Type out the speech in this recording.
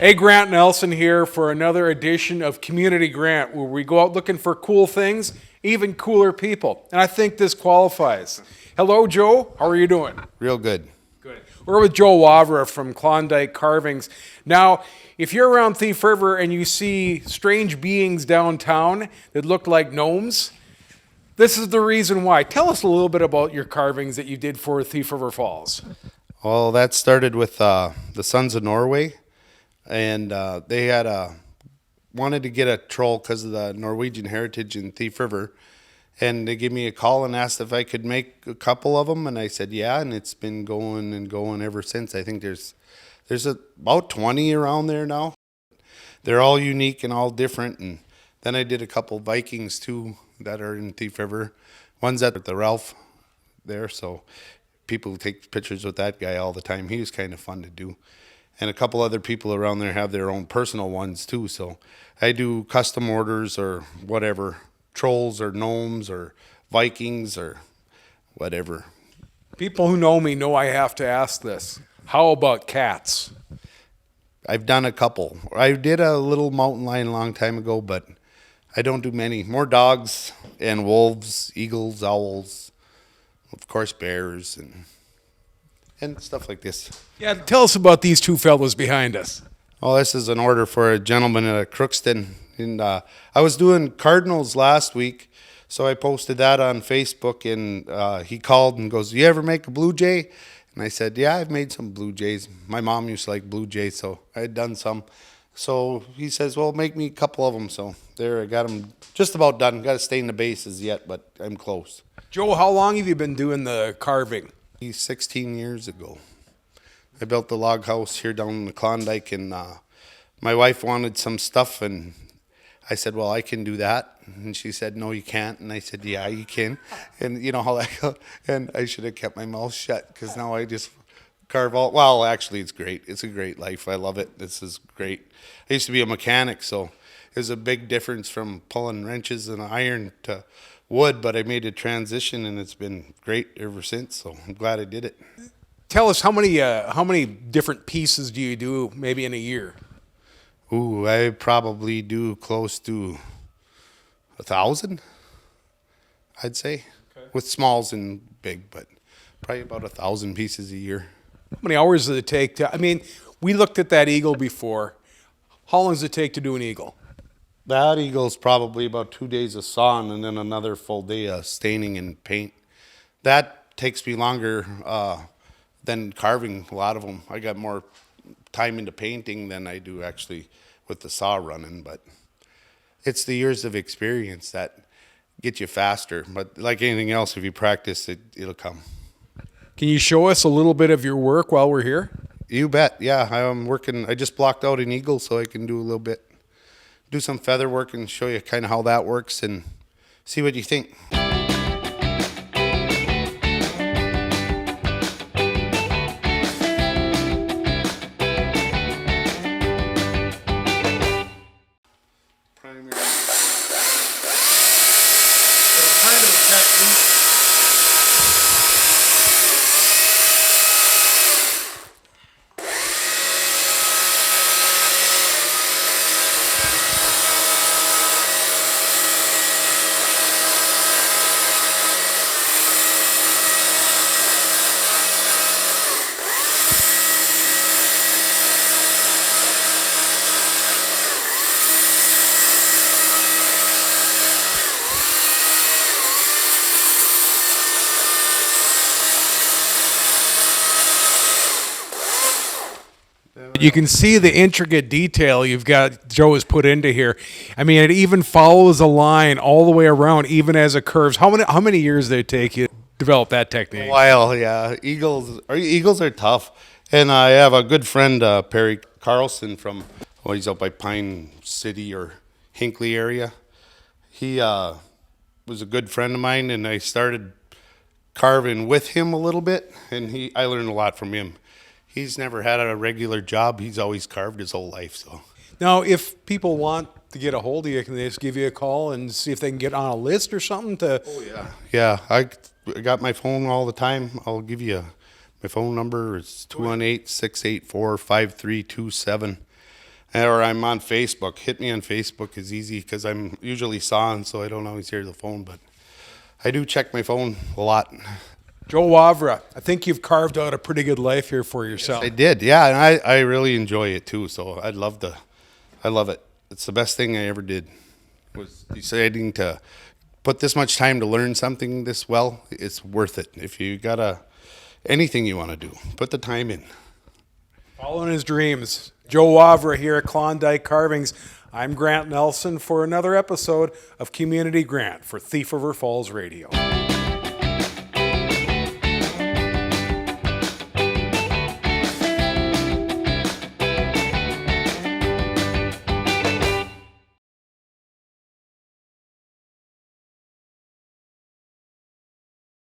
Hey, Grant Nelson here for another edition of Community Grant, where we go out looking for cool things, even cooler people. And I think this qualifies. Hello, Joe. How are you doing? Real good. Good. We're with Joe Wavra from Klondike Carvings. Now, if you're around Thief River and you see strange beings downtown that look like gnomes, this is the reason why. Tell us a little bit about your carvings that you did for Thief River Falls. Well, that started with the Sons of Norway, and they had wanted to get a troll because of the Norwegian heritage in Thief River, and they gave me a call and asked if I could make a couple of them, and I said yeah, and it's been going and going ever since. I think there's about 20 around there now. They're all unique and all different, and then I did a couple Vikings too that are in Thief River. One's at the Ralph there, so people take pictures with that guy all the time. He was kind of fun to do. And a couple other people around there have their own personal ones too, so I do custom orders or whatever, trolls or gnomes or Vikings or whatever. People who know me know I have to ask this. How about cats? I've done a couple. I did a little mountain lion a long time ago, but I don't do many. More dogs and wolves, eagles, owls, of course bears and stuff like this. Yeah, tell us about these two fellows behind us. Well, this is an order for a gentleman at Crookston. And I was doing cardinals last week, so I posted that on Facebook, and he called and goes, "Do you ever make a blue jay?" And I said, "Yeah, I've made some blue jays. My mom used to like blue jays, so I had done some." So he says, "Well, make me a couple of them." So there, I got them just about done. Got to stain the bases yet, but I'm close. Joe, how long have you been doing the carving? 16 years ago. I built the log house here down in the Klondike, and my wife wanted some stuff, and I said, "Well, I can do that." And she said, "No, you can't." And I said, "Yeah, you can." And you know how that goes. And I should have kept my mouth shut, because now I just carve all. Well, actually, it's great. It's a great life. I love it. This is great. I used to be a mechanic, so there's a big difference from pulling wrenches and iron to wood, but I made a transition, and it's been great ever since, so I'm glad I did it. Tell us how many different pieces do you do maybe in a year? Ooh, I probably do close to 1,000, I'd say, okay, with smalls and big, but probably about 1,000 pieces a year. How many hours does it take to, I mean, we looked at that eagle before. How long does it take to do an eagle? That eagle's probably about 2 days of sawing and then another full day of staining and paint. That takes me longer than carving a lot of them. I got more time into painting than I do actually with the saw running, but it's the years of experience that get you faster. But like anything else, if you practice, it'll come. Can you show us a little bit of your work while we're here? You bet. Yeah, I'm working. I just blocked out an eagle so I can do a little bit. Do some feather work and show you kind of how that works and see what you think. Primary. So kind of a technique. You can see the intricate detail Joe has put into here. I mean, it even follows a line all the way around, even as it curves. How many years did it take you to develop that technique? A while, yeah. Eagles are tough. And I have a good friend, Perry Carlson from, he's out by Pine City or Hinckley area. He was a good friend of mine, and I started carving with him a little bit, and I learned a lot from him. He's never had a regular job. He's always carved his whole life. So now, if people want to get a hold of you, can they just give you a call and see if they can get on a list or something? Oh yeah, yeah. I got my phone all the time. I'll give you my phone number. It's 218-684-5327. or I'm on Facebook. Hit me on Facebook is easy because I'm usually sawing, so I don't always hear the phone, but I do check my phone a lot. Joe Wavra, I think you've carved out a pretty good life here for yourself. I did, yeah, and I really enjoy it too. So I love it. It's the best thing I ever did. Was deciding to put this much time to learn something this well. It's worth it. If you got anything you want to do, put the time in. Following his dreams. Joe Wavra here at Klondike Carvings. I'm Grant Nelson for another episode of Community Grant for Thief River Falls Radio.